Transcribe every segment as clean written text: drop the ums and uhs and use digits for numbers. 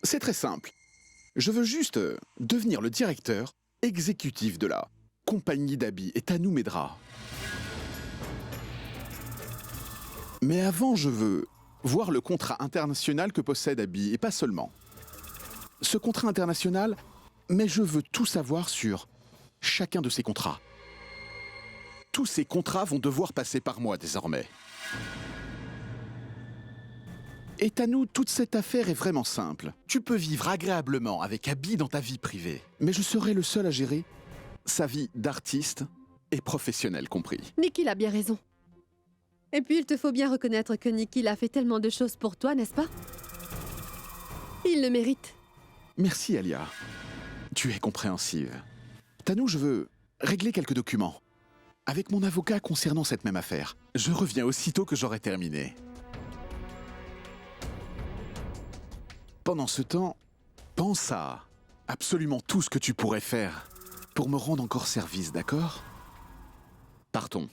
C'est très simple. Je veux juste devenir le directeur exécutif de la compagnie d'Abby et Tanu m'aidera. Mais avant, je veux voir le contrat international que possède Abby, et pas seulement. Ce contrat international, mais je veux tout savoir sur chacun de ces contrats. Tous ces contrats vont devoir passer par moi désormais. Et Tanu, toute cette affaire est vraiment simple. Tu peux vivre agréablement avec Abby dans ta vie privée, mais je serai le seul à gérer sa vie d'artiste et professionnelle compris. Nikhil a bien raison. Et puis, il te faut bien reconnaître que Nikhil a fait tellement de choses pour toi, n'est-ce pas? Il le mérite. Merci Alia. Tu es compréhensive. Tanu, je veux régler quelques documents. Avec mon avocat concernant cette même affaire. Je reviens aussitôt que j'aurai terminé. Pendant ce temps, pense à absolument tout ce que tu pourrais faire pour me rendre encore service, d'accord? Partons.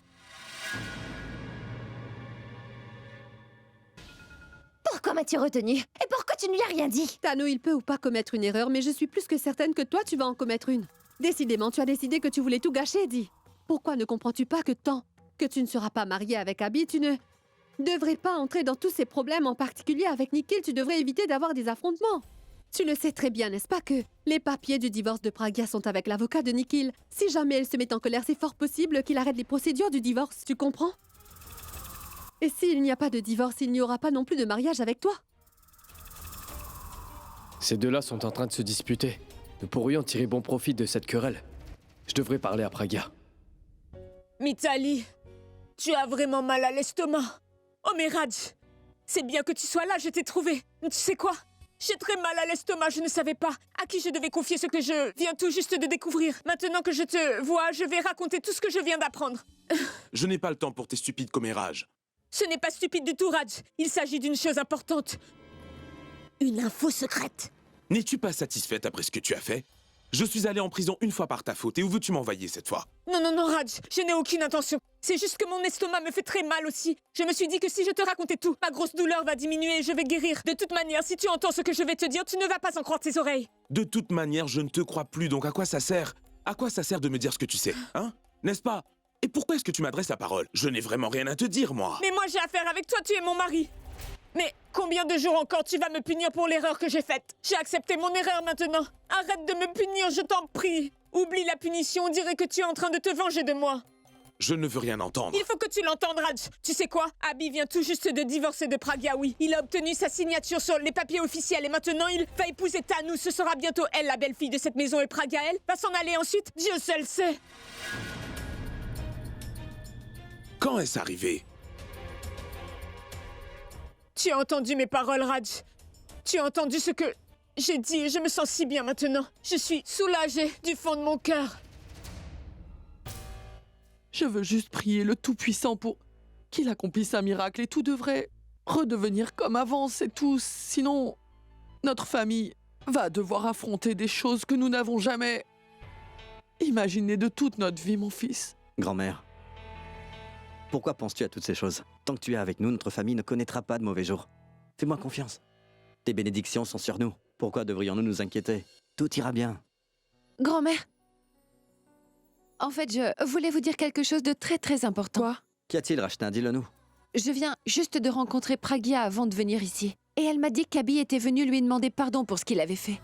Pourquoi m'as-tu retenu? Et pourquoi tu ne lui as rien dit? Tanu, il peut ou pas commettre une erreur, mais je suis plus que certaine que toi, tu vas en commettre une. Décidément, tu as décidé que tu voulais tout gâcher, dis. Pourquoi ne comprends-tu pas que tant que tu ne seras pas mariée avec Abby, tu ne devrais pas entrer dans tous ces problèmes, en particulier avec Nikhil, tu devrais éviter d'avoir des affrontements. Tu le sais très bien, n'est-ce pas, que les papiers du divorce de Pragya sont avec l'avocat de Nikhil. Si jamais elle se met en colère, c'est fort possible qu'il arrête les procédures du divorce, tu comprends? Et s'il n'y a pas de divorce, il n'y aura pas non plus de mariage avec toi. Ces deux-là sont en train de se disputer. Nous pourrions tirer bon profit de cette querelle. Je devrais parler à Pragya. Mithali, tu as vraiment mal à l'estomac. Oh mais Raj, c'est bien que tu sois là, je t'ai trouvé. Tu sais quoi? J'ai très mal à l'estomac, je ne savais pas à qui je devais confier ce que je viens tout juste de découvrir. Maintenant que je te vois, je vais raconter tout ce que je viens d'apprendre. Je n'ai pas le temps pour tes stupides commérages. Ce n'est pas stupide du tout, Raj. Il s'agit d'une chose importante. Une info secrète. N'es-tu pas satisfaite après ce que tu as fait? Je suis allé en prison une fois par ta faute, et où veux-tu m'envoyer cette fois? Non, non, non, Raj, je n'ai aucune intention. C'est juste que mon estomac me fait très mal aussi. Je me suis dit que si je te racontais tout, ma grosse douleur va diminuer et je vais guérir. De toute manière, si tu entends ce que je vais te dire, tu ne vas pas en croire tes oreilles. De toute manière, je ne te crois plus, donc à quoi ça sert? À quoi ça sert de me dire ce que tu sais, hein? N'est-ce pas? Et pourquoi est-ce que tu m'adresses la parole? Je n'ai vraiment rien à te dire, moi. Mais moi, j'ai affaire avec toi, tu es mon mari. Mais combien de jours encore tu vas me punir pour l'erreur que j'ai faite? J'ai accepté mon erreur maintenant. Arrête de me punir, je t'en prie. Oublie la punition, on dirait que tu es en train de te venger de moi. Je ne veux rien entendre. Il faut que tu l'entendes, Raj. Tu sais quoi? Abby vient tout juste de divorcer de Pragya, oui. Il a obtenu sa signature sur les papiers officiels et maintenant il va épouser Tanu. Ce sera bientôt elle, la belle-fille de cette maison, et Pragya, elle, va s'en aller ensuite. Dieu seul sait. Quand est-ce arrivé? Tu as entendu mes paroles, Raj. Tu as entendu ce que j'ai dit et je me sens si bien maintenant. Je suis soulagée du fond de mon cœur. Je veux juste prier le Tout-Puissant pour qu'il accomplisse un miracle et tout devrait redevenir comme avant, c'est tout. Sinon, notre famille va devoir affronter des choses que nous n'avons jamais imaginées de toute notre vie, mon fils. Grand-mère, pourquoi penses-tu à toutes ces choses? Tant que tu es avec nous, notre famille ne connaîtra pas de mauvais jours. Fais-moi confiance. Tes bénédictions sont sur nous. Pourquoi devrions-nous nous inquiéter? Tout ira bien. Grand-mère, en fait, je voulais vous dire quelque chose de très très important. Quoi? Qu'y a-t-il, Rachna? Dis-le-nous. Je viens juste de rencontrer Pragya avant de venir ici. Et elle m'a dit qu'Abby était venue lui demander pardon pour ce qu'il avait fait.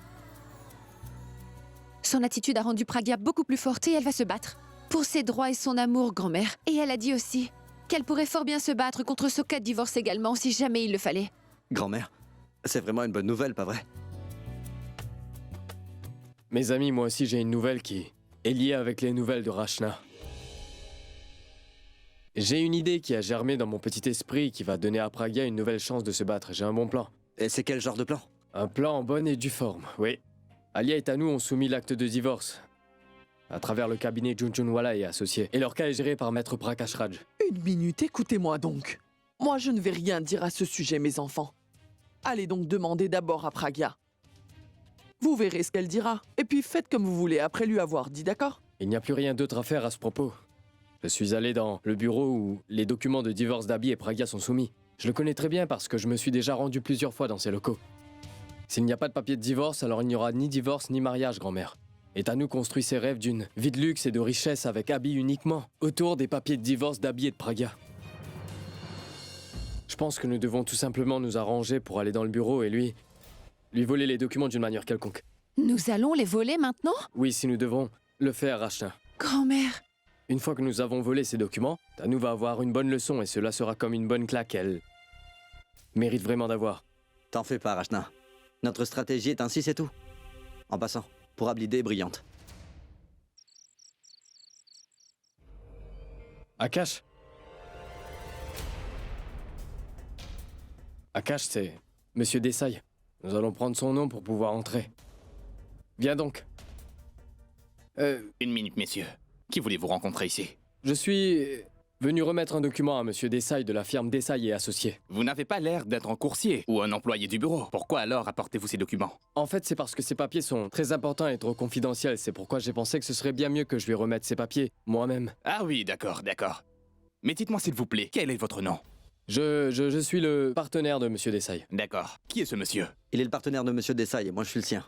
Son attitude a rendu Pragya beaucoup plus forte et elle va se battre. Pour ses droits et son amour, grand-mère. Et elle a dit aussi qu'elle pourrait fort bien se battre contre ce cas de divorce également, si jamais il le fallait. Grand-mère, c'est vraiment une bonne nouvelle, pas vrai? Mes amis, moi aussi j'ai une nouvelle qui est liée avec les nouvelles de Rachna. J'ai une idée qui a germé dans mon petit esprit qui va donner à Pragya une nouvelle chance de se battre. J'ai un bon plan. Et c'est quel genre de plan? Un plan en bonne et due forme, oui. Alia et Tanu ont soumis l'acte de divorce à travers le cabinet Junjunwala et associés. Et leur cas est géré par Maître Prakash Raj. Une minute, écoutez-moi donc. Moi, je ne vais rien dire à ce sujet, mes enfants. Allez donc demander d'abord à Pragya. Vous verrez ce qu'elle dira. Et puis faites comme vous voulez après lui avoir dit, d'accord? Il n'y a plus rien d'autre à faire à ce propos. Je suis allé dans le bureau où les documents de divorce d'Abby et Pragya sont soumis. Je le connais très bien parce que je me suis déjà rendu plusieurs fois dans ses locaux. S'il n'y a pas de papier de divorce, alors il n'y aura ni divorce ni mariage, grand-mère. Et Tanu construit ses rêves d'une vie de luxe et de richesse avec Abby uniquement, autour des papiers de divorce d'Abby et de Praga. Je pense que nous devons tout simplement nous arranger pour aller dans le bureau et lui voler les documents d'une manière quelconque. Nous allons les voler maintenant? Oui, si nous devons le faire, Rachna. Grand-mère, Une fois que nous avons volé ces documents, Tanu va avoir une bonne leçon et cela sera comme une bonne claque qu'elle mérite vraiment d'avoir. T'en fais pas, Rachna. Notre stratégie est ainsi, c'est tout. En passant, pour Abby, l'idée est brillante. Akash. Akash, c'est Monsieur Desai. Nous allons prendre son nom pour pouvoir entrer. Viens donc. Une minute, messieurs. Qui voulez-vous rencontrer ici? Je suis venu remettre un document à Monsieur Desai de la firme Desai et Associés. Vous n'avez pas l'air d'être un coursier ou un employé du bureau. Pourquoi alors apportez-vous ces documents? En fait, c'est parce que ces papiers sont très importants et trop confidentiels. C'est pourquoi j'ai pensé que ce serait bien mieux que je lui remette ces papiers moi-même. Ah oui, d'accord, d'accord. Mais dites-moi s'il vous plaît, quel est votre nom? Je suis le partenaire de Monsieur Desai. D'accord. Qui est ce monsieur? Il est le partenaire de Monsieur Desai et moi je suis le sien.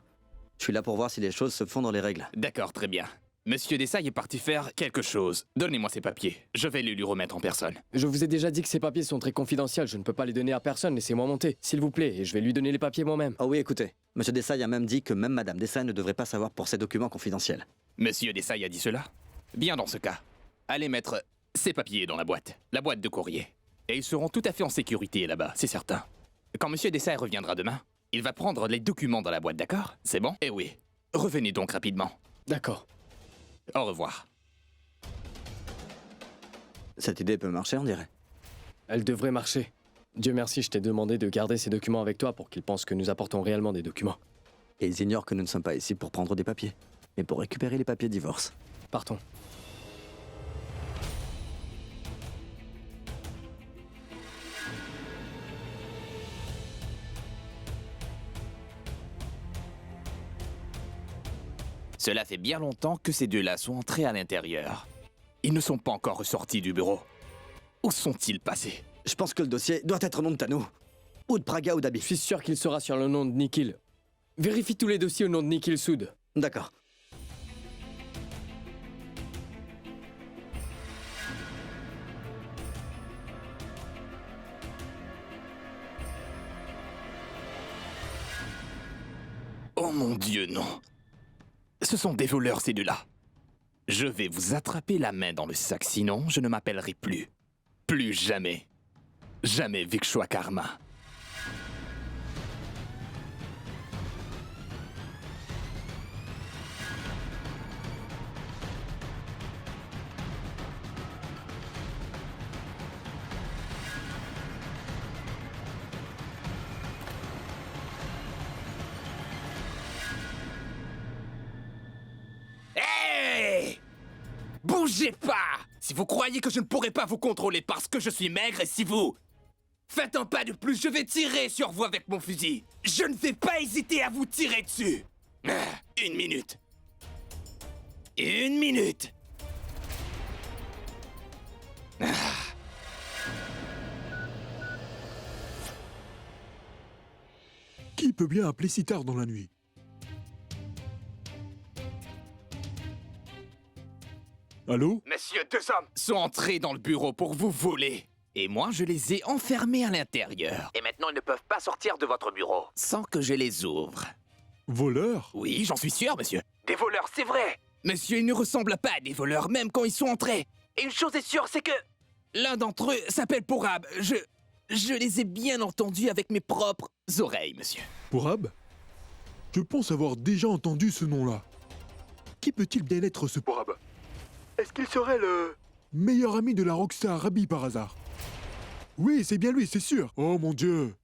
Je suis là pour voir si les choses se font dans les règles. D'accord, très bien. Monsieur Desai est parti faire quelque chose. Donnez-moi ces papiers. Je vais les lui remettre en personne. Je vous ai déjà dit que ces papiers sont très confidentiels. Je ne peux pas les donner à personne. Laissez-moi monter, s'il vous plaît, et je vais lui donner les papiers moi-même. Oh oui, écoutez. Monsieur Desai a même dit que même Madame Desai ne devrait pas savoir pour ces documents confidentiels. Monsieur Desai a dit cela? Bien dans ce cas, allez mettre ces papiers dans la boîte de courrier. Et ils seront tout à fait en sécurité là-bas, c'est certain. Quand Monsieur Desai reviendra demain, il va prendre les documents dans la boîte, d'accord? C'est bon? Eh oui. Revenez donc rapidement. D'accord. Au revoir. Cette idée peut marcher, on dirait. Elle devrait marcher. Dieu merci, je t'ai demandé de garder ces documents avec toi pour qu'ils pensent que nous apportons réellement des documents. Et ils ignorent que nous ne sommes pas ici pour prendre des papiers, mais pour récupérer les papiers de divorce. Partons. Cela fait bien longtemps que ces deux-là sont entrés à l'intérieur. Ils ne sont pas encore ressortis du bureau. Où sont-ils passés? Je pense que le dossier doit être au nom de Tanu. Ou de Praga ou d'Abby. Je suis sûr qu'il sera sur le nom de Nikhil. Vérifie tous les dossiers au nom de Nikhil Sood. D'accord. Oh mon Dieu, non. Ce sont des voleurs, ces deux-là. Je vais vous attraper la main dans le sac, sinon je ne m'appellerai plus. Plus jamais. Jamais Vikshwa Karma. Hey! Bougez pas! Si vous croyez que je ne pourrai pas vous contrôler parce que je suis maigre et si vous faites un pas de plus, je vais tirer sur vous avec mon fusil. Je ne vais pas hésiter à vous tirer dessus. Une minute. Une minute. Qui peut bien appeler si tard dans la nuit? Allô? Messieurs, deux hommes sont entrés dans le bureau pour vous voler. Et moi, je les ai enfermés à l'intérieur. Et maintenant, ils ne peuvent pas sortir de votre bureau sans que je les ouvre. Voleurs? Oui, j'en suis sûr, monsieur. Des voleurs, c'est vrai. Monsieur, ils ne ressemblent pas à des voleurs, même quand ils sont entrés. Et une chose est sûre, c'est que l'un d'entre eux s'appelle Pourab. Je les ai bien entendus avec mes propres oreilles, monsieur. Pourab? Je pense avoir déjà entendu ce nom-là. Qui peut-il bien être ce Pourab? Est-ce qu'il serait le meilleur ami de la rockstar Abby par hasard? Oui, c'est bien lui, c'est sûr. Oh mon Dieu.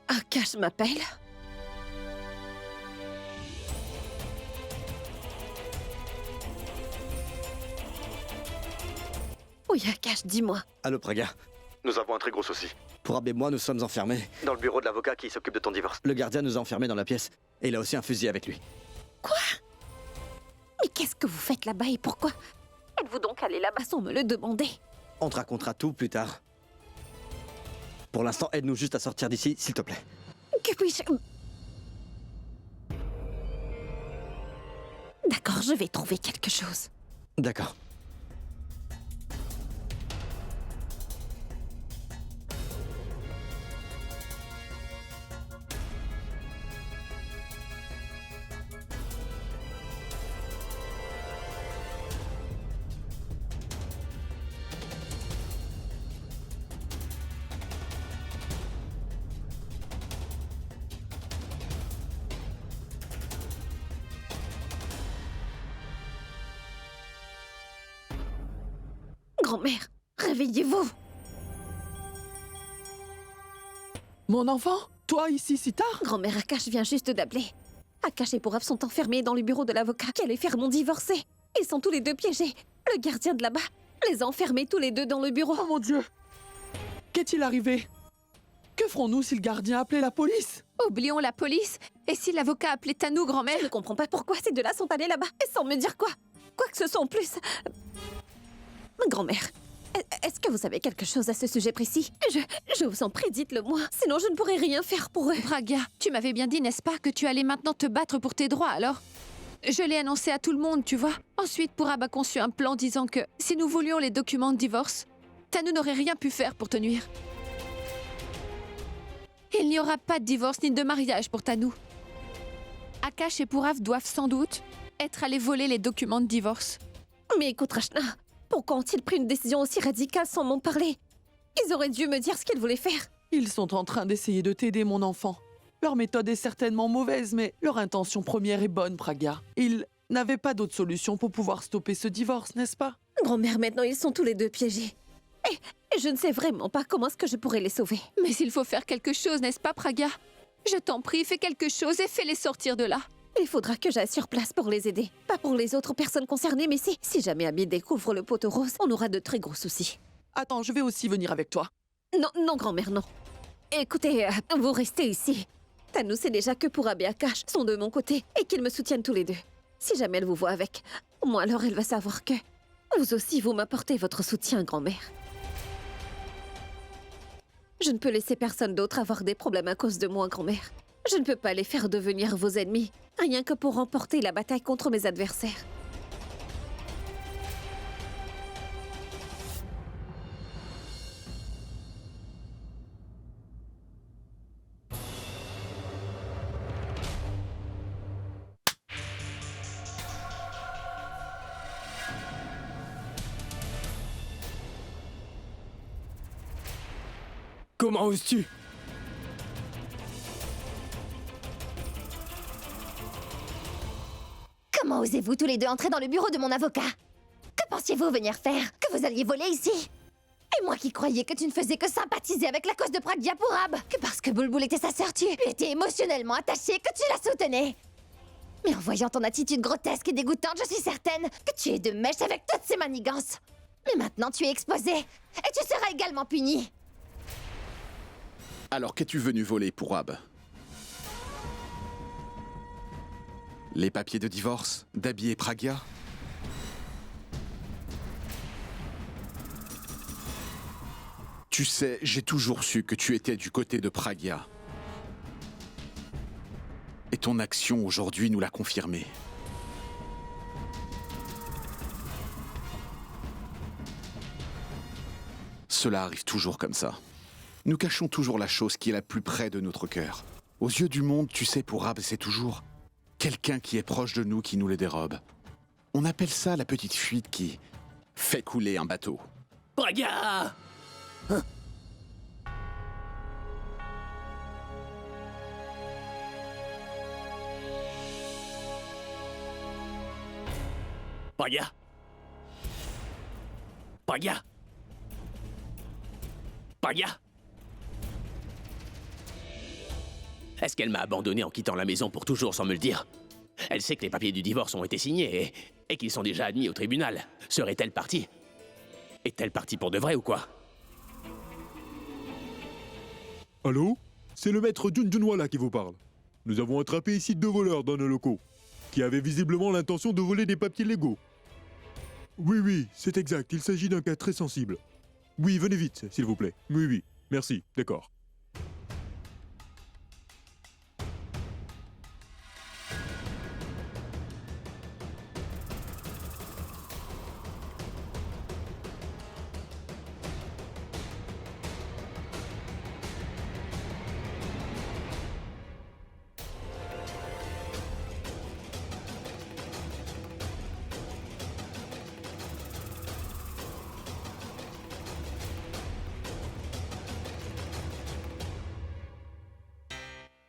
Akash m'appelle. Oui, Akash, dis-moi. Allô, Praga. Nous avons un très gros souci. Pourab et moi, nous sommes enfermés dans le bureau de l'avocat qui s'occupe de ton divorce. Le gardien nous a enfermés dans la pièce. Et il a aussi un fusil avec lui. Quoi? Mais qu'est-ce que vous faites là-bas et pourquoi? Êtes-vous donc allé là-bas sans me le demander? On te racontera tout plus tard. Pour l'instant, aide-nous juste à sortir d'ici, s'il te plaît. Que puis-je... D'accord, je vais trouver quelque chose. D'accord. Grand-mère, réveillez-vous. Mon enfant? Toi ici si tard? Grand-mère Akash vient juste d'appeler. Akash et Pourav sont enfermés dans le bureau de l'avocat qui allait faire mon divorcé. Ils sont tous les deux piégés. Le gardien de là-bas les a enfermés tous les deux dans le bureau. Oh mon Dieu! Qu'est-il arrivé? Que ferons-nous si le gardien appelait la police? Oublions la police. Et si l'avocat appelait Tanou, grand-mère? Je ne comprends pas pourquoi ces deux-là sont allés là-bas et sans me dire quoi. Quoi que ce soit en plus. Grand-mère, est-ce que vous savez quelque chose à ce sujet précis? Je vous en prie, dites-le-moi. Sinon, je ne pourrai rien faire pour eux. Braga, tu m'avais bien dit, n'est-ce pas, que tu allais maintenant te battre pour tes droits, alors? Je l'ai annoncé à tout le monde, tu vois. Ensuite, Pourab a conçu un plan disant que si nous voulions les documents de divorce, Tanou n'aurait rien pu faire pour te nuire. Il n'y aura pas de divorce ni de mariage pour Tanou. Akash et Pourav doivent sans doute être allés voler les documents de divorce. Mais écoute, Rachna, pourquoi ont-ils pris une décision aussi radicale sans m'en parler? Ils auraient dû me dire ce qu'ils voulaient faire. Ils sont en train d'essayer de t'aider, mon enfant. Leur méthode est certainement mauvaise, mais leur intention première est bonne, Braga. Ils n'avaient pas d'autre solution pour pouvoir stopper ce divorce, n'est-ce pas? Grand-mère, maintenant, ils sont tous les deux piégés. Et je ne sais vraiment pas comment est-ce que je pourrais les sauver. Mais il faut faire quelque chose, n'est-ce pas, Braga? Je t'en prie, fais quelque chose et fais-les sortir de là. Il faudra que j'aille sur place pour les aider. Pas pour les autres personnes concernées, mais si jamais Abby découvre le poteau rose, on aura de très gros soucis. Attends, je vais aussi venir avec toi. Non, non, grand-mère, non. Écoutez, vous restez ici. Tanou sait déjà que Pourab et Akash sont de mon côté et qu'ils me soutiennent tous les deux. Si jamais elle vous voit avec, au moins alors elle va savoir que vous aussi, vous m'apportez votre soutien, grand-mère. Je ne peux laisser personne d'autre avoir des problèmes à cause de moi, grand-mère. Je ne peux pas les faire devenir vos ennemis, rien que pour remporter la bataille contre mes adversaires. Comment oses-tu? Comment osez-vous tous les deux entrer dans le bureau de mon avocat? Que pensiez-vous venir faire? Que vous alliez voler ici? Et moi qui croyais que tu ne faisais que sympathiser avec la cause de Pragya Pourab, que parce que Bulbul était sa sœur, tu étais émotionnellement attachée, que tu la soutenais. Mais en voyant ton attitude grotesque et dégoûtante, je suis certaine que tu es de mèche avec toutes ces manigances. Mais maintenant tu es exposé, et tu seras également puni. Alors qu'es-tu venu voler, Pourab? Les papiers de divorce d'Abby et Pragya? Tu sais, j'ai toujours su que tu étais du côté de Pragya. Et ton action aujourd'hui nous l'a confirmé. Cela arrive toujours comme ça. Nous cachons toujours la chose qui est la plus près de notre cœur. Aux yeux du monde, tu sais, Pourab, c'est toujours quelqu'un qui est proche de nous qui nous le dérobe. On appelle ça la petite fuite qui fait couler un bateau. Pragya! Hein? Pragya! Pragya! Pragya! Est-ce qu'elle m'a abandonné en quittant la maison pour toujours sans me le dire? Elle sait que les papiers du divorce ont été signés et qu'ils sont déjà admis au tribunal. Serait-elle partie? Est-elle partie pour de vrai ou quoi? Allô? C'est le maître Junjunwala qui vous parle. Nous avons attrapé ici 2 voleurs dans nos locaux, qui avaient visiblement l'intention de voler des papiers légaux. Oui, c'est exact, il s'agit d'un cas très sensible. Oui, venez vite, s'il vous plaît. Oui, oui, merci, d'accord.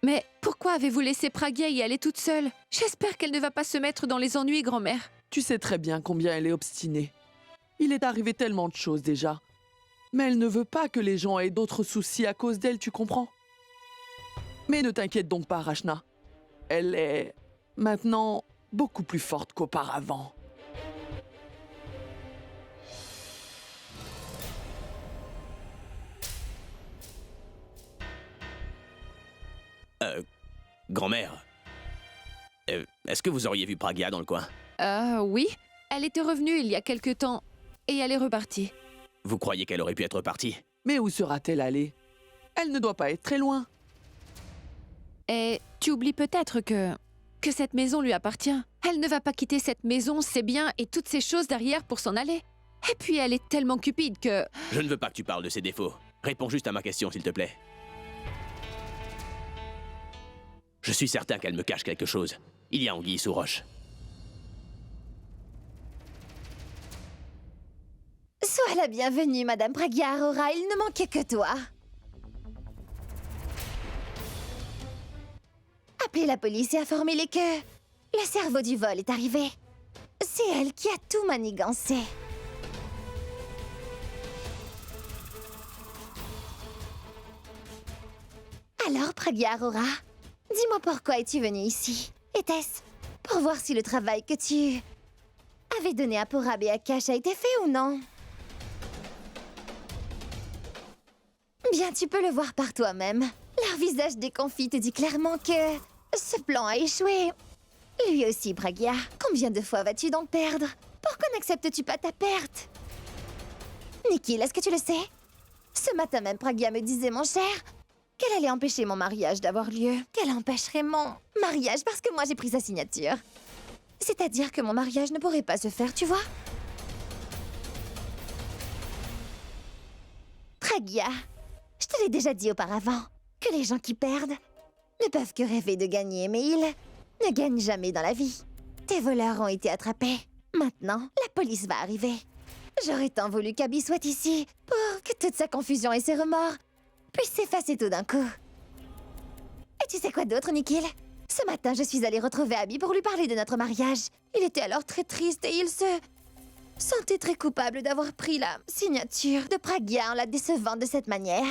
Mais pourquoi avez-vous laissé Pragya y aller toute seule? J'espère qu'elle ne va pas se mettre dans les ennuis, grand-mère. Tu sais très bien combien elle est obstinée. Il est arrivé tellement de choses déjà. Mais elle ne veut pas que les gens aient d'autres soucis à cause d'elle, tu comprends? Mais ne t'inquiète donc pas, Rachna. Elle est maintenant beaucoup plus forte qu'auparavant. Grand-mère, est-ce que vous auriez vu Pragya dans le coin? Oui. Elle était revenue il y a quelque temps et elle est repartie. Vous croyez qu'elle aurait pu être partie? Mais où sera-t-elle allée? Elle ne doit pas être très loin. Et tu oublies peut-être que cette maison lui appartient. Elle ne va pas quitter cette maison, ses biens et toutes ces choses derrière pour s'en aller. Et puis elle est tellement cupide que... Je ne veux pas que tu parles de ses défauts. Réponds juste à ma question, s'il te plaît. Je suis certain qu'elle me cache quelque chose. Il y a anguille sous roche. Sois la bienvenue, Madame Pragya Aurora, il ne manquait que toi. Appelez la police et informez-les que le cerveau du vol est arrivé. C'est elle qui a tout manigancé. Alors, Pragya Aurora, dis-moi pourquoi es-tu venue ici? Était-ce pour voir si le travail que tu avais donné à Porab et à Cash a été fait ou non? Bien, tu peux le voir par toi-même. Leur visage déconfit te dit clairement que ce plan a échoué. Lui aussi, Pragya. Combien de fois vas-tu donc perdre? Pourquoi n'acceptes-tu pas ta perte? Nikhil, est-ce que tu le sais? Ce matin même, Pragya me disait, mon cher, qu'elle allait empêcher mon mariage d'avoir lieu. Qu'elle empêcherait mon mariage parce que moi j'ai pris sa signature. C'est-à-dire que mon mariage ne pourrait pas se faire, tu vois? Pragya, je te l'ai déjà dit auparavant, que les gens qui perdent ne peuvent que rêver de gagner, mais ils ne gagnent jamais dans la vie. Tes voleurs ont été attrapés. Maintenant, la police va arriver. J'aurais tant voulu qu'Abby soit ici pour que toute sa confusion et ses remords puissent s'effacer tout d'un coup. Et tu sais quoi d'autre, Nikhil? Ce matin, je suis allée retrouver Abby pour lui parler de notre mariage. Il était alors très triste et il se sentait très coupable d'avoir pris la signature de Pragya en la décevant de cette manière.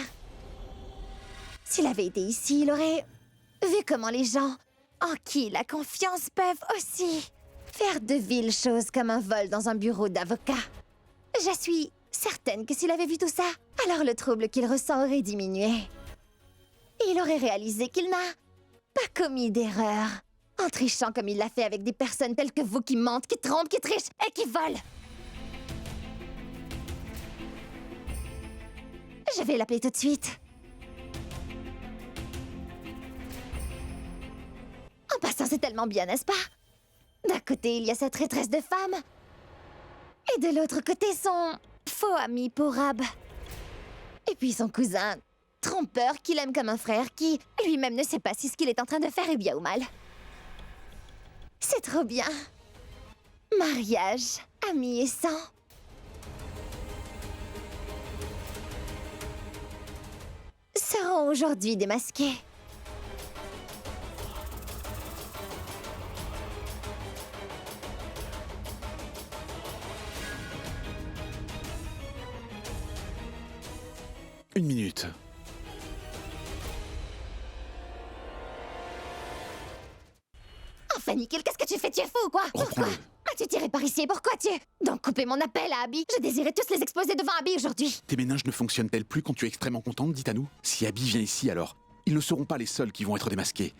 S'il avait été ici, il aurait vu comment les gens en qui la confiance peuvent aussi faire de viles choses comme un vol dans un bureau d'avocat. Je suis certaine que s'il avait vu tout ça, alors le trouble qu'il ressent aurait diminué. Et il aurait réalisé qu'il n'a pas commis d'erreur en trichant comme il l'a fait avec des personnes telles que vous qui mentent, qui trompent, qui trichent et qui volent. Je vais l'appeler tout de suite. En passant, c'est tellement bien, n'est-ce pas? D'un côté, il y a cette traîtresse de femme. Et de l'autre côté, son faux ami Porab. Et puis son cousin trompeur qu'il aime comme un frère qui lui-même ne sait pas si ce qu'il est en train de faire est bien ou mal. C'est trop bien. Mariage, amis et sang. Seront aujourd'hui démasqués. Une minute. Enfin, Nikhil, qu'est-ce que tu fais? Tu es fou ou quoi? Pourquoi as-tu tiré par ici? Pourquoi tu... Donc, couper mon appel à Abby? Je désirais tous les exposer devant Abby aujourd'hui. Tes méninges ne fonctionnent-elles plus quand tu es extrêmement contente, dites à nous? Si Abby vient ici, alors, ils ne seront pas les seuls qui vont être démasqués.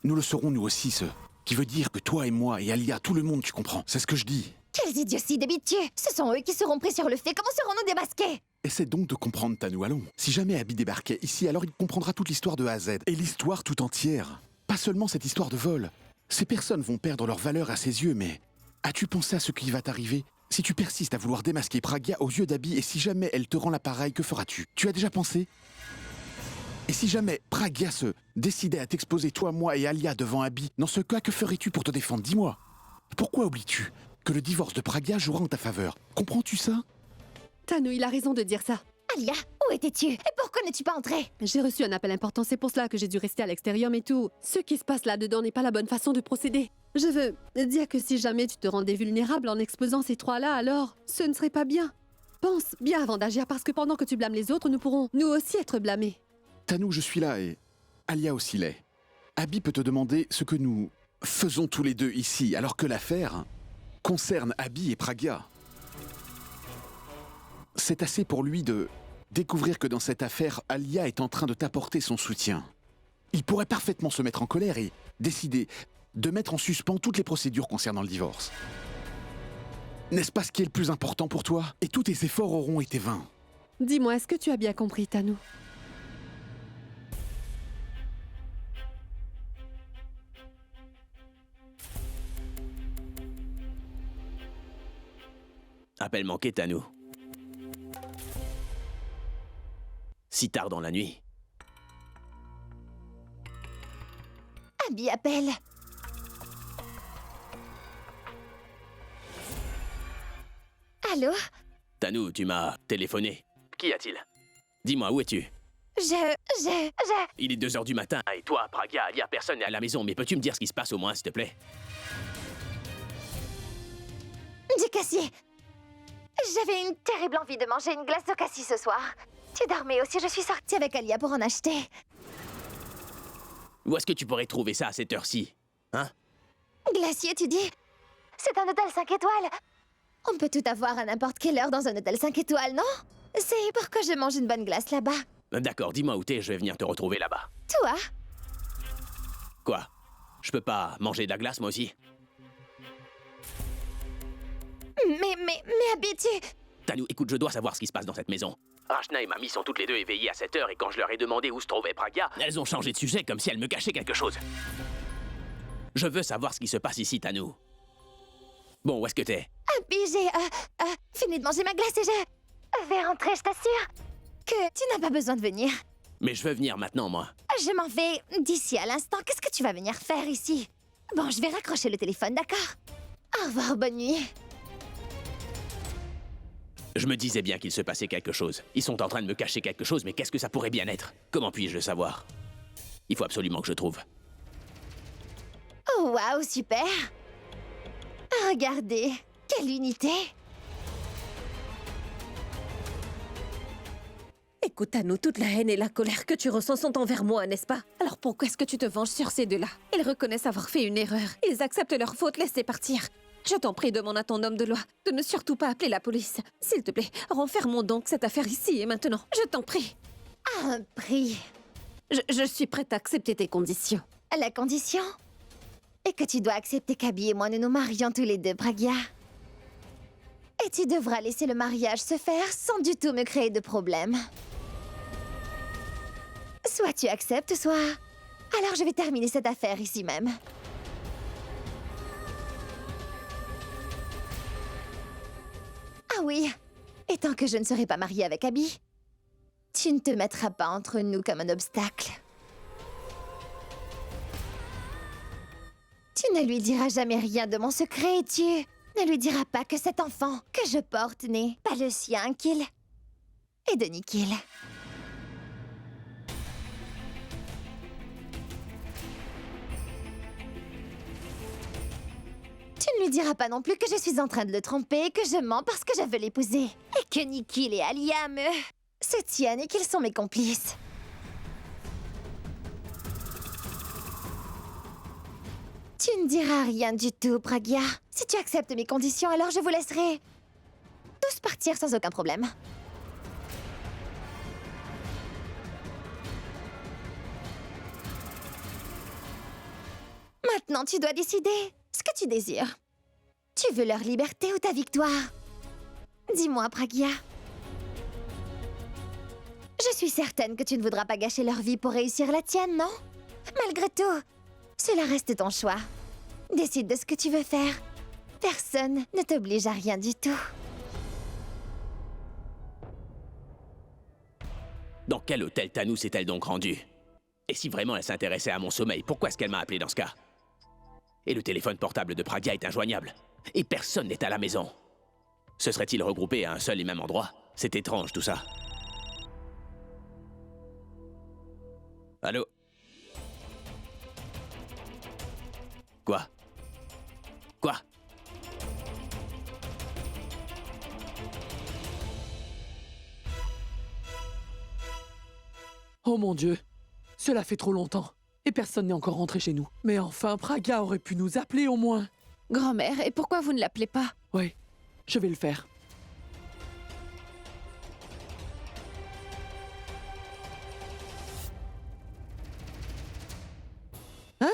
Nous le serons nous aussi, ce qui veut dire que toi et moi et Alia, tout le monde, tu comprends? C'est ce que je dis. Quelles idioties d'habitude! Ce sont eux qui seront pris sur le fait. Comment serons-nous démasqués? Essaie donc de comprendre, Tanu, allons. Si jamais Abby débarquait ici, alors il comprendra toute l'histoire de A à Z. Et l'histoire tout entière. Pas seulement cette histoire de vol. Ces personnes vont perdre leur valeur à ses yeux, mais... As-tu pensé à ce qui va t'arriver si tu persistes à vouloir démasquer Pragya aux yeux d'Abby et si jamais elle te rend l'appareil, que feras-tu? Tu as déjà pensé? Et si jamais Pragya se décidait à t'exposer toi, moi et Alia devant Abby, dans ce cas, que ferais-tu pour te défendre? Dis-moi. Pourquoi oublies-tu que le divorce de Pragya jouera en ta faveur? Comprends-tu ça? Tanu, il a raison de dire ça. Alia, où étais-tu? Et pourquoi n'es-tu pas entrée? J'ai reçu un appel important, c'est pour cela que j'ai dû rester à l'extérieur, mais tout ce qui se passe là-dedans n'est pas la bonne façon de procéder. Je veux dire que si jamais tu te rendais vulnérable en exposant ces trois-là, alors ce ne serait pas bien. Pense bien avant d'agir, parce que pendant que tu blâmes les autres, nous pourrons nous aussi être blâmés. Tanu, je suis là et Alia aussi l'est. Abby peut te demander ce que nous faisons tous les deux ici, alors que l'affaire concerne Abby et Pragya. C'est assez pour lui de découvrir que dans cette affaire, Alia est en train de t'apporter son soutien. Il pourrait parfaitement se mettre en colère et décider de mettre en suspens toutes les procédures concernant le divorce. N'est-ce pas ce qui est le plus important pour toi? Et tous tes efforts auront été vains. Dis-moi, est-ce que tu as bien compris, Tanu? Appel manqué, Tanu. Si tard dans la nuit. Abby appelle. Allô? Tanu, tu m'as téléphoné. Qu'y a-t-il? Dis-moi, où es-tu? Il est 2 heures du matin, et toi, Pragya, Alia, personne n'est à la maison, mais peux-tu me dire ce qui se passe au moins, s'il te plaît? Du Cassis. J'avais une terrible envie de manger une glace au Cassis ce soir. Tu dormais aussi, je suis sortie avec Alia pour en acheter. Où est-ce que tu pourrais trouver ça à cette heure-ci? Hein? Glacier, tu dis? C'est un hôtel 5 étoiles. On peut tout avoir à n'importe quelle heure dans un hôtel 5 étoiles, non? C'est pourquoi je mange une bonne glace là-bas. D'accord, dis-moi où t'es, je vais venir te retrouver là-bas. Toi? Quoi? Je peux pas manger de la glace, moi aussi? Mais Abby, tu... Tanu, écoute, je dois savoir ce qui se passe dans cette maison. Rachna et Mamie sont toutes les deux éveillées à cette heure et quand je leur ai demandé où se trouvait Pragya, elles ont changé de sujet comme si elles me cachaient quelque chose. Je veux savoir ce qui se passe ici, Tanu. Bon, où est-ce que t'es? Abby, j'ai fini de manger ma glace et je vais rentrer, je t'assure que tu n'as pas besoin de venir. Mais je veux venir maintenant, moi. Je m'en vais d'ici à l'instant. Qu'est-ce que tu vas venir faire ici? Bon, je vais raccrocher le téléphone, d'accord? Au revoir, bonne nuit. Je me disais bien qu'il se passait quelque chose. Ils sont en train de me cacher quelque chose, mais qu'est-ce que ça pourrait bien être? Comment puis-je le savoir? Il faut absolument que je trouve. Oh, waouh, super! Regardez, quelle unité! Écoute, Tanu, toute la haine et la colère que tu ressens sont envers moi, n'est-ce pas? Alors pourquoi est-ce que tu te venges sur ces deux-là? Ils reconnaissent avoir fait une erreur. Ils acceptent leur faute, laisse-les partir. Je t'en prie, demande à ton homme de loi de ne surtout pas appeler la police. S'il te plaît, renfermons donc cette affaire ici et maintenant. Je t'en prie. À un prix. Je suis prête à accepter tes conditions. La condition est que tu dois accepter qu'Abby et moi nous nous marions tous les deux, Pragya. Et tu devras laisser le mariage se faire sans du tout me créer de problème. Soit tu acceptes, soit... Alors je vais terminer cette affaire ici même. Ah oui, et tant que je ne serai pas mariée avec Abby, tu ne te mettras pas entre nous comme un obstacle. Tu ne lui diras jamais rien de mon secret et tu ne lui diras pas que cet enfant que je porte n'est pas le sien, qu'il est de Nikhil. Tu ne lui diras pas non plus que je suis en train de le tromper, que je mens parce que je veux l'épouser. Et que Nikhil et Alia se tiennent et qu'ils sont mes complices. Tu ne diras rien du tout, Pragya. Si tu acceptes mes conditions, alors je vous laisserai tous partir sans aucun problème. Maintenant, tu dois décider ce que tu désires. Tu veux leur liberté ou ta victoire? Dis-moi, Pragya. Je suis certaine que tu ne voudras pas gâcher leur vie pour réussir la tienne, non? Malgré tout, cela reste ton choix. Décide de ce que tu veux faire. Personne ne t'oblige à rien du tout. Dans quel hôtel Tanou s'est-elle donc rendue? Et si vraiment elle s'intéressait à mon sommeil, pourquoi est-ce qu'elle m'a appelé dans ce cas? Et le téléphone portable de Pragya est injoignable. Et personne n'est à la maison. Se serait-il regroupé à un seul et même endroit? C'est étrange tout ça. Allô? Quoi? Quoi? Oh mon Dieu, cela fait trop longtemps. Et personne n'est encore rentré chez nous. Mais enfin, Pragya aurait pu nous appeler au moins. Grand-mère, et pourquoi vous ne l'appelez pas? Oui, je vais le faire. Hein?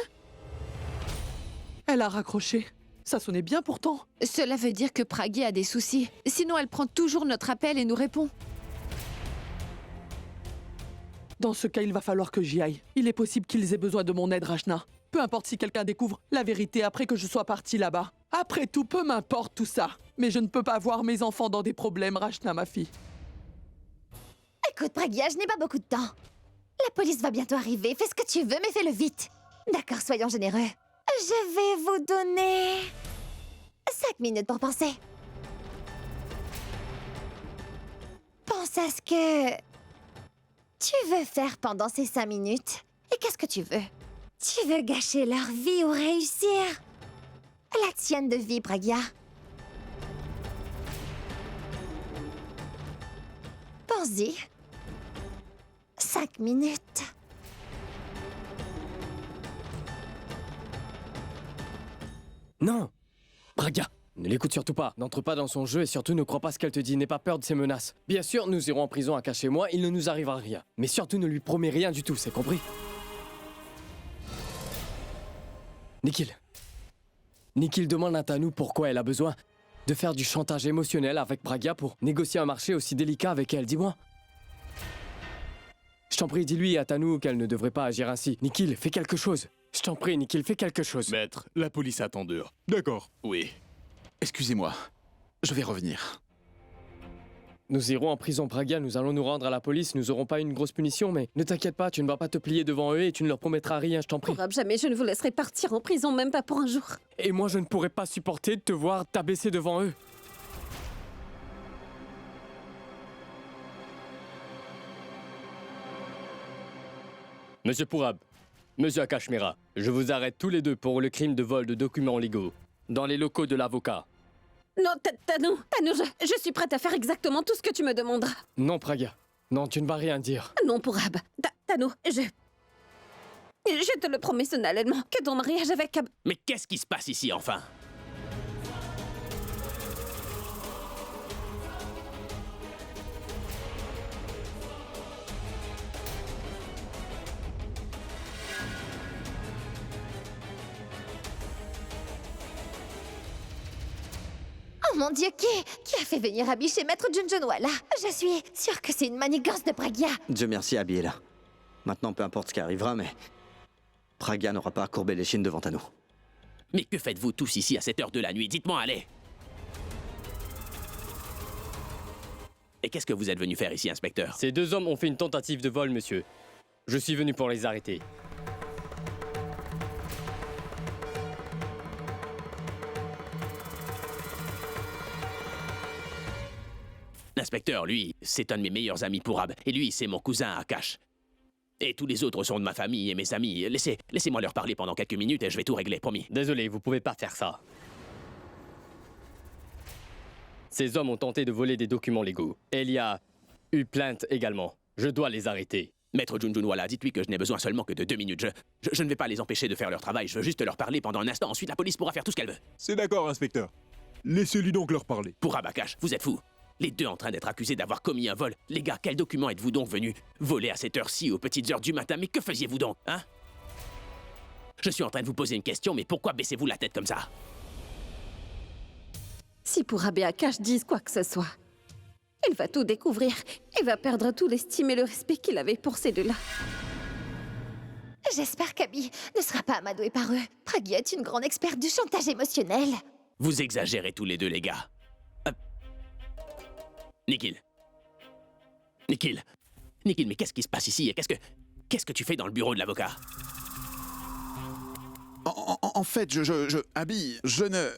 Elle a raccroché. Ça sonnait bien pourtant. Cela veut dire que Pragya a des soucis. Sinon, elle prend toujours notre appel et nous répond. Dans ce cas, il va falloir que j'y aille. Il est possible qu'ils aient besoin de mon aide, Rachna. Peu importe si quelqu'un découvre la vérité après que je sois partie là-bas. Après tout, peu m'importe tout ça. Mais je ne peux pas voir mes enfants dans des problèmes, Rachna, ma fille. Écoute, Pragya, je n'ai pas beaucoup de temps. La police va bientôt arriver. Fais ce que tu veux, mais fais-le vite. D'accord, soyons généreux. Je vais vous donner 5 minutes pour penser. Pense à ce que tu veux faire pendant ces 5 minutes. Et qu'est-ce que tu veux? Tu veux gâcher leur vie ou réussir la tienne de vie, Pragya? Pense-y. 5 minutes. Non! Pragya, ne l'écoute surtout pas. N'entre pas dans son jeu et surtout ne crois pas ce qu'elle te dit. N'aie pas peur de ses menaces. Bien sûr, nous irons en prison à cacher moi, il ne nous arrivera rien. Mais surtout ne lui promets rien du tout, c'est compris? Nikhil. Nikhil demande à Tanou pourquoi elle a besoin de faire du chantage émotionnel avec Pragya pour négocier un marché aussi délicat avec elle, dis-moi. Je t'en prie, dis-lui à Tanou qu'elle ne devrait pas agir ainsi. Nikhil, fais quelque chose. Je t'en prie, Nikhil, fais quelque chose. Maître, la police attend dehors. D'accord. Oui. Excusez-moi. Je vais revenir. Nous irons en prison, Pragya, nous allons nous rendre à la police, nous aurons pas une grosse punition, mais ne t'inquiète pas, tu ne vas pas te plier devant eux et tu ne leur promettras rien, je t'en prie. Pourab, jamais je ne vous laisserai partir en prison, même pas pour un jour. Et moi, je ne pourrais pas supporter de te voir t'abaisser devant eux. Monsieur Pourab, Monsieur Akashmira, je vous arrête tous les deux pour le crime de vol de documents légaux, dans les locaux de l'avocat. Non, Tanou, je suis prête à faire exactement tout ce que tu me demanderas. Non, Pragya. Non, tu ne vas rien dire. Non, Pourab. Tanou, je te le promets solennellement que ton mariage avec Ab... Mais qu'est-ce qui se passe ici, enfin? Oh mon Dieu, qui a fait venir Abby chez Maître Junjunwala? Je suis sûre que c'est une manigance de Pragya. Dieu merci, Abby est là. Maintenant, peu importe ce qui arrivera, mais Pragya n'aura pas à courber les chines devant nous. Mais que faites-vous tous ici à cette heure de la nuit? Dites-moi, allez! Et qu'est-ce que vous êtes venu faire ici, inspecteur? Ces deux hommes ont fait une tentative de vol, monsieur. Je suis venu pour les arrêter. L'inspecteur, lui, c'est un de mes meilleurs amis Pourab. Et lui, c'est mon cousin Akash. Et tous les autres sont de ma famille et mes amis. Laissez-moi leur parler pendant quelques minutes et je vais tout régler, promis. Désolé, vous pouvez pas faire ça. Ces hommes ont tenté de voler des documents légaux. Et il y a eu plainte également. Je dois les arrêter. Maître Junjunwala, dites-lui que je n'ai besoin seulement que de 2 minutes. Je ne vais pas les empêcher de faire leur travail. Je veux juste leur parler pendant un instant. Ensuite, la police pourra faire tout ce qu'elle veut. C'est d'accord, inspecteur. Laissez-lui donc leur parler. Pourab, Akash, vous êtes fous. Les deux en train d'être accusés d'avoir commis un vol. Les gars, quel document êtes-vous donc venus voler à cette heure-ci, aux petites heures du matin? Mais que faisiez-vous donc, hein? Je suis en train de vous poser une question, mais pourquoi baissez-vous la tête comme ça? Si Pourab et Akash disent quoi que ce soit, Il va tout découvrir. Il va perdre tout l'estime et le respect qu'il avait pour ces deux-là. J'espère qu'Abby ne sera pas amadouée par eux. Pragya est une grande experte du chantage émotionnel. Vous exagérez tous les deux, les gars. Nikhil. Nikhil. Nikhil, mais qu'est-ce qui se passe ici? Qu'est-ce que tu fais dans le bureau de l'avocat? En fait, Abby, je ne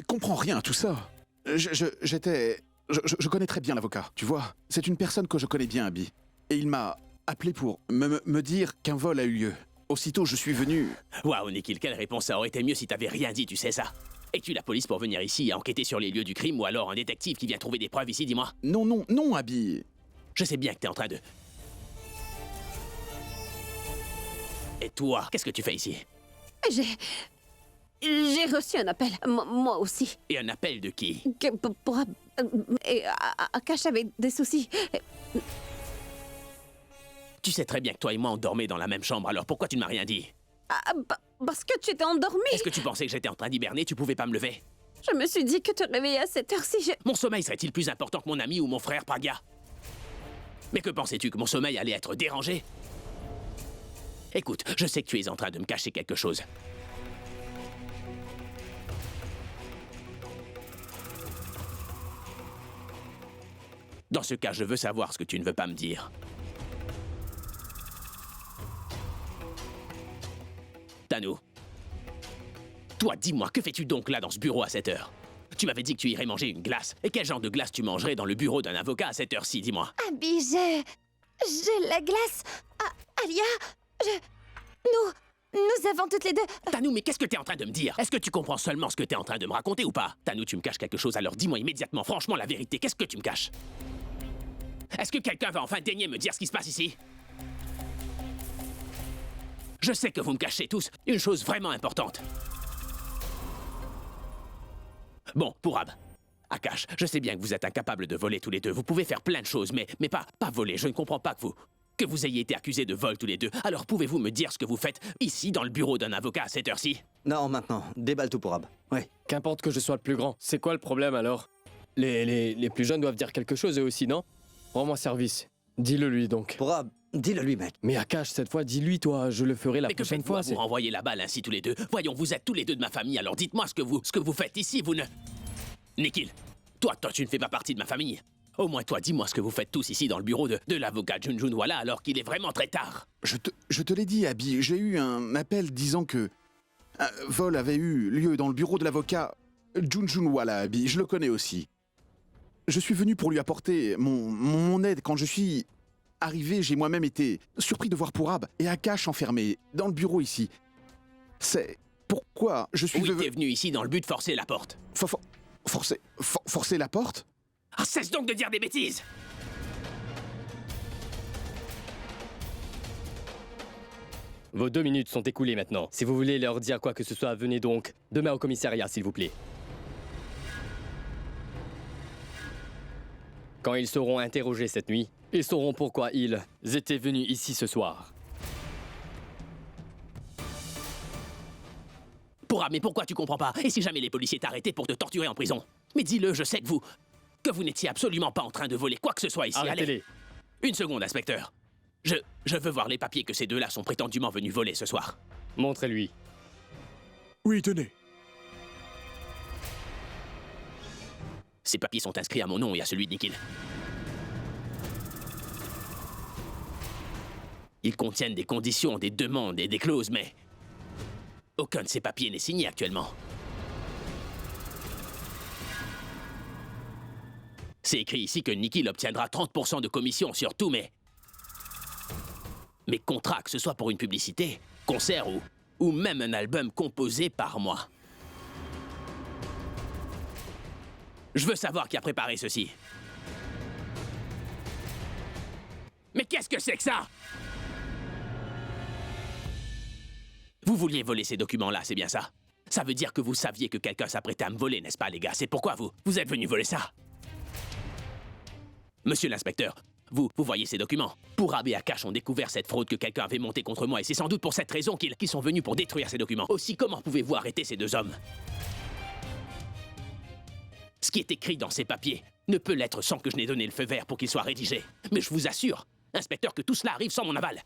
comprends rien à tout ça. Je connais très bien l'avocat, tu vois. C'est une personne que je connais bien, Abby. Et il m'a appelé pour me dire qu'un vol a eu lieu. Aussitôt, je suis venu... Waouh, Nikhil, quelle réponse? Ça aurait été mieux si t'avais rien dit, tu sais ça. Es-tu la police pour venir ici et enquêter sur les lieux du crime, ou alors un détective qui vient trouver des preuves ici, dis-moi? Non, Abby. Je sais bien que t'es en train de... Et toi, qu'est-ce que tu fais ici? J'ai reçu un appel, moi aussi. Et un appel de qui? Et Akash avait des soucis. Tu sais très bien que toi et moi on dormait dans la même chambre, alors pourquoi tu ne m'as rien dit? Parce que tu étais endormi. Est-ce que tu pensais que j'étais en train d'hiberner? Tu pouvais pas me lever? Je me suis dit que te réveiller à cette heure-ci, Mon sommeil serait-il plus important que mon ami ou mon frère Pragya? Mais que pensais-tu, que mon sommeil allait être dérangé? Écoute, je sais que tu es en train de me cacher quelque chose. Dans ce cas, je veux savoir ce que tu ne veux pas me dire. Tanou. Toi, dis-moi, que fais-tu donc là dans ce bureau à cette heure? Tu m'avais dit que tu irais manger une glace. Et quel genre de glace tu mangerais dans le bureau d'un avocat à cette heure-ci, dis-moi? Abby, j'ai la glace. Alia, Nous avons toutes les deux... Tanou, mais qu'est-ce que t'es en train de me dire? Est-ce que tu comprends seulement ce que t'es en train de me raconter ou pas? Tanou, tu me caches quelque chose, alors dis-moi immédiatement, franchement, la vérité. Qu'est-ce que tu me caches? Est-ce que quelqu'un va enfin daigner me dire ce qui se passe ici? Je sais que vous me cachez tous une chose vraiment importante. Bon, Pourab, Akash, je sais bien que vous êtes incapables de voler tous les deux. Vous pouvez faire plein de choses, mais pas voler. Je ne comprends pas que vous ayez été accusés de vol tous les deux. Alors pouvez-vous me dire ce que vous faites ici dans le bureau d'un avocat à cette heure-ci? Non, maintenant. Déballe tout, Pourab. Oui. Qu'importe que je sois le plus grand. C'est quoi le problème alors? Les plus jeunes doivent dire quelque chose eux aussi, non? Rends-moi service. Dis-le lui donc. Pourab, dis-le lui, mec. Mais Akash, cette fois, dis-lui toi. Je le ferai la prochaine fois. Vous renvoyez la balle ainsi tous les deux. Voyons, vous êtes tous les deux de ma famille, alors dites-moi ce que vous faites ici, vous ne... Nikhil, toi, tu ne fais pas partie de ma famille. Au moins, toi, dis-moi ce que vous faites tous ici dans le bureau de l'avocat Junjunwala alors qu'il est vraiment très tard. Je te l'ai dit, Abby, j'ai eu un appel disant que un vol avait eu lieu dans le bureau de l'avocat Junjunwala, Abby. Je le connais aussi. Je suis venu pour lui apporter mon aide. Quand je suis arrivé, j'ai moi-même été surpris de voir Pourab et Akash enfermés dans le bureau ici. C'est pourquoi je suis... Oui, t'es venu ici dans le but de forcer la porte. Forcer la porte? Ah, cesse donc de dire des bêtises! Vos 2 minutes sont écoulées maintenant. Si vous voulez leur dire quoi que ce soit, venez donc demain au commissariat, s'il vous plaît. Quand ils seront interrogés cette nuit, ils sauront pourquoi ils étaient venus ici ce soir. Pourra, mais pourquoi tu comprends pas? Et si jamais les policiers t'arrêtaient pour te torturer en prison? Mais dis-le, je sais que vous n'étiez absolument pas en train de voler quoi que ce soit ici. Arrêtez-les. Une seconde, inspecteur. Je veux voir les papiers que ces deux-là sont prétendument venus voler ce soir. Montrez-lui. Oui, tenez. Ces papiers sont inscrits à mon nom et à celui de Nikhil. Ils contiennent des conditions, des demandes et des clauses, mais... aucun de ces papiers n'est signé actuellement. C'est écrit ici que Nikhil obtiendra 30% de commission sur tous mes contrats, que ce soit pour une publicité, concert ou même un album composé par moi. Je veux savoir qui a préparé ceci. Mais qu'est-ce que c'est que ça? Vous vouliez voler ces documents-là, c'est bien ça? Ça veut dire que vous saviez que quelqu'un s'apprêtait à me voler, n'est-ce pas, les gars? C'est pourquoi vous êtes venus voler ça? Monsieur l'inspecteur, vous voyez ces documents. Pourab et Akash ont découvert cette fraude que quelqu'un avait montée contre moi et c'est sans doute pour cette raison qu'ils sont venus pour détruire ces documents. Aussi, comment pouvez-vous arrêter ces deux hommes? Ce qui est écrit dans ces papiers ne peut l'être sans que je n'ai donné le feu vert pour qu'il soit rédigé. Mais je vous assure, inspecteur, que tout cela arrive sans mon aval.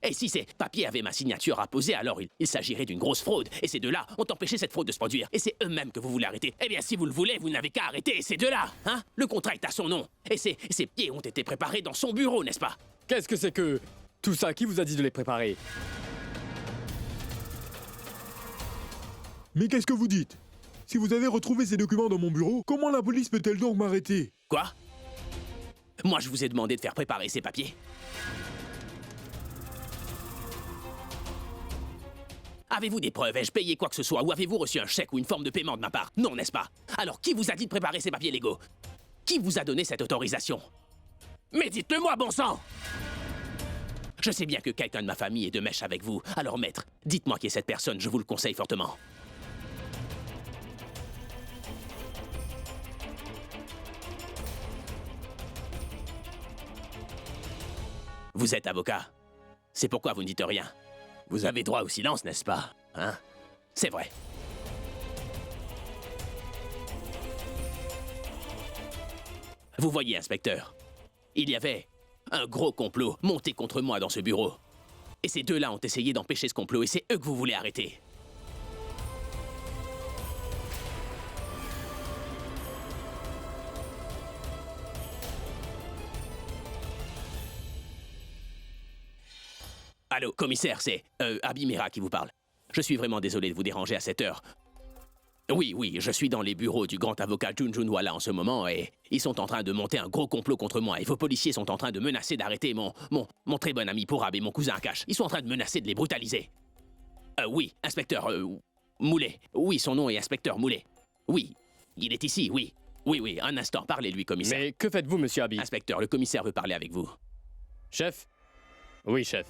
Et si ces papiers avaient ma signature apposée, alors il s'agirait d'une grosse fraude. Et ces deux-là ont empêché cette fraude de se produire. Et c'est eux-mêmes que vous voulez arrêter. Eh bien, si vous le voulez, vous n'avez qu'à arrêter ces deux-là, hein? Le contrat est à son nom. Et ces pieds ont été préparés dans son bureau, n'est-ce pas? Qu'est-ce que c'est que tout ça? Qui vous a dit de les préparer? Mais qu'est-ce que vous dites? Si vous avez retrouvé ces documents dans mon bureau, comment la police peut-elle donc m'arrêter? Quoi? Moi, je vous ai demandé de faire préparer ces papiers. Avez-vous des preuves? Ai-je payé quoi que ce soit? Ou avez-vous reçu un chèque ou une forme de paiement de ma part? Non, n'est-ce pas? Alors, qui vous a dit de préparer ces papiers légaux? Qui vous a donné cette autorisation? Mais dites-le-moi, bon sang! Je sais bien que quelqu'un de ma famille est de mèche avec vous. Alors, maître, dites-moi qui est cette personne, je vous le conseille fortement. Vous êtes avocat. C'est pourquoi vous ne dites rien. Vous avez droit au silence, n'est-ce pas? Hein? C'est vrai. Vous voyez, inspecteur, il y avait un gros complot monté contre moi dans ce bureau. Et ces deux-là ont essayé d'empêcher ce complot, et c'est eux que vous voulez arrêter. Allô, commissaire, c'est Abby Mira qui vous parle. Je suis vraiment désolé de vous déranger à cette heure. Oui, je suis dans les bureaux du grand avocat Jun Junwala en ce moment et ils sont en train de monter un gros complot contre moi et vos policiers sont en train de menacer d'arrêter mon très bon ami Pourab et mon cousin Akash. Ils sont en train de menacer de les brutaliser. Oui, inspecteur Moulet. Oui, son nom est inspecteur Moulet. Oui, il est ici, oui. Oui, un instant, parlez-lui, commissaire. Mais que faites-vous, monsieur Abby? Inspecteur, le commissaire veut parler avec vous. Chef? Oui, chef.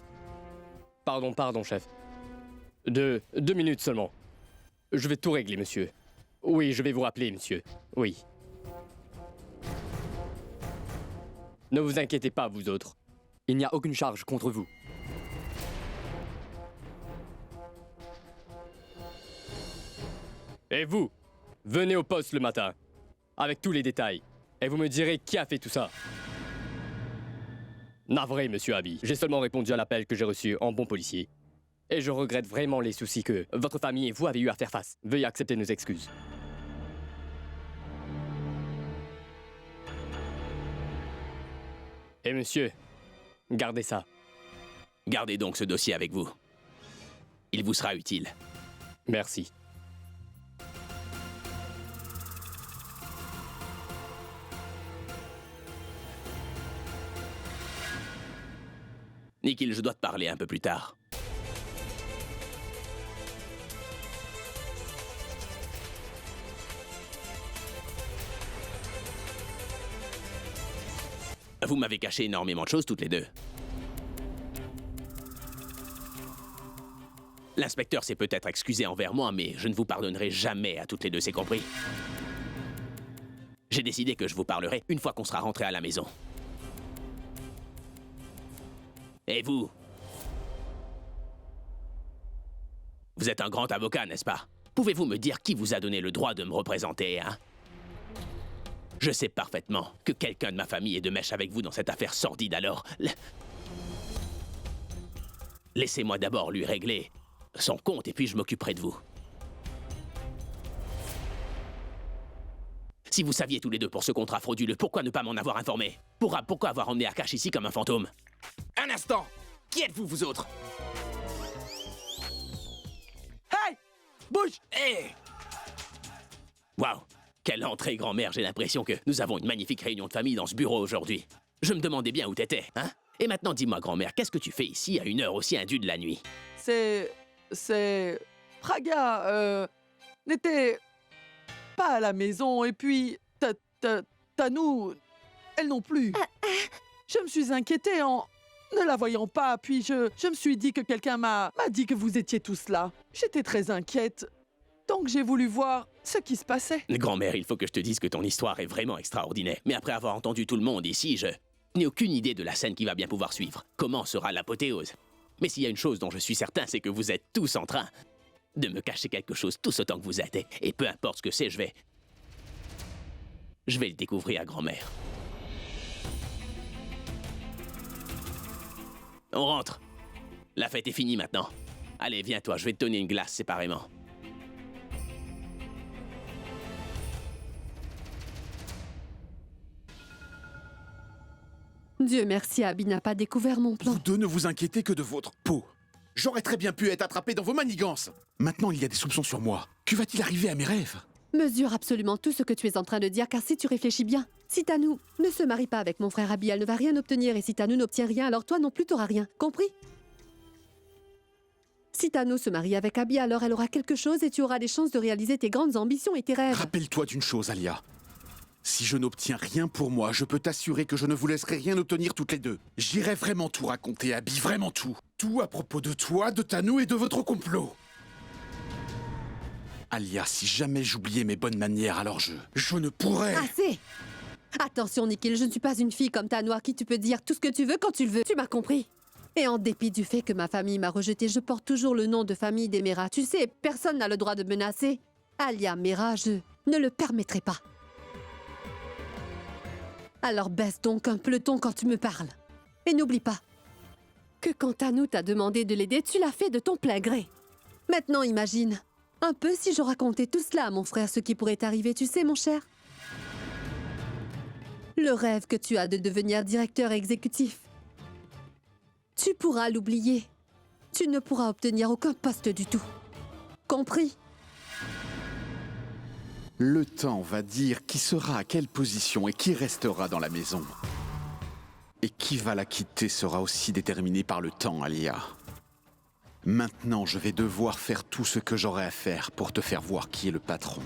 Pardon, chef. 2 minutes seulement. Je vais tout régler, monsieur. Oui, je vais vous rappeler, monsieur. Oui. Ne vous inquiétez pas, vous autres. Il n'y a aucune charge contre vous. Et vous, venez au poste le matin, avec tous les détails, et vous me direz qui a fait tout ça. Navré, monsieur Abby. J'ai seulement répondu à l'appel que j'ai reçu en bon policier. Et je regrette vraiment les soucis que votre famille et vous avez eu à faire face. Veuillez accepter nos excuses. Et monsieur, gardez ça. Gardez donc ce dossier avec vous. Il vous sera utile. Merci. Nikhil, je dois te parler un peu plus tard. Vous m'avez caché énormément de choses toutes les deux. L'inspecteur s'est peut-être excusé envers moi, mais je ne vous pardonnerai jamais à toutes les deux, c'est compris? J'ai décidé que je vous parlerai une fois qu'on sera rentré à la maison. Et vous? Vous êtes un grand avocat, n'est-ce pas? Pouvez-vous me dire qui vous a donné le droit de me représenter, hein? Je sais parfaitement que quelqu'un de ma famille est de mèche avec vous dans cette affaire sordide, alors... Laissez-moi d'abord lui régler son compte et puis je m'occuperai de vous. Si vous saviez tous les deux pour ce contrat frauduleux, pourquoi ne pas m'en avoir informé? Pourquoi avoir emmené Akash ici comme un fantôme? Un instant! Qui êtes-vous, vous autres? Hey! Bouge! Hé! Waouh! Quelle entrée, grand-mère! J'ai l'impression que nous avons une magnifique réunion de famille dans ce bureau aujourd'hui. Je me demandais bien où t'étais, hein? Et maintenant, dis-moi, grand-mère, qu'est-ce que tu fais ici à une heure aussi indue de la nuit? C'est... Praga, n'était pas à la maison, et puis... Tanou, elle non plus. Je me suis inquiétée en ne la voyant pas, puis je me suis dit que quelqu'un m'a dit que vous étiez tous là. J'étais très inquiète, donc j'ai voulu voir ce qui se passait. Grand-mère, il faut que je te dise que ton histoire est vraiment extraordinaire. Mais après avoir entendu tout le monde ici, je n'ai aucune idée de la scène qui va bien pouvoir suivre. Comment sera l'apothéose? Mais s'il y a une chose dont je suis certain, c'est que vous êtes tous en train de me cacher quelque chose tous autant que vous êtes. Et peu importe ce que c'est, je vais Je vais le découvrir à grand-mère. On rentre. La fête est finie maintenant. Allez, viens toi, je vais te donner une glace séparément. Dieu merci, Abby n'a pas découvert mon plan. Vous deux ne vous inquiétez que de votre peau. J'aurais très bien pu être attrapé dans vos manigances. Maintenant, il y a des soupçons sur moi. Que va-t-il arriver à mes rêves? Mesure absolument tout ce que tu es en train de dire, car si tu réfléchis bien, si Tanou ne se marie pas avec mon frère Abby, elle ne va rien obtenir, et si Tanou n'obtient rien, alors toi non plus t'auras rien. Compris? Si Tanou se marie avec Abby, alors elle aura quelque chose et tu auras des chances de réaliser tes grandes ambitions et tes rêves. Rappelle-toi d'une chose, Alia. Si je n'obtiens rien pour moi, je peux t'assurer que je ne vous laisserai rien obtenir toutes les deux. J'irai vraiment tout raconter, Abby, vraiment tout. Tout à propos de toi, de Tanou et de votre complot. Alia, si jamais j'oubliais mes bonnes manières, alors je ne pourrais... Assez! Attention, Nikhil, je ne suis pas une fille comme Tanou à qui tu peux dire tout ce que tu veux quand tu le veux. Tu m'as compris? Et en dépit du fait que ma famille m'a rejeté, je porte toujours le nom de famille des Mera. Tu sais, personne n'a le droit de me menacer. Alia Mera, je ne le permettrai pas. Alors baisse donc un peu le ton quand tu me parles. Et n'oublie pas que quand Tanou t'a demandé de l'aider, tu l'as fait de ton plein gré. Maintenant, imagine un peu si je racontais tout cela à mon frère, ce qui pourrait arriver, tu sais, mon cher. Le rêve que tu as de devenir directeur exécutif. Tu pourras l'oublier. Tu ne pourras obtenir aucun poste du tout. Compris? Le temps va dire qui sera à quelle position et qui restera dans la maison. Et qui va la quitter sera aussi déterminé par le temps, Alia. Maintenant, je vais devoir faire tout ce que j'aurai à faire pour te faire voir qui est le patron.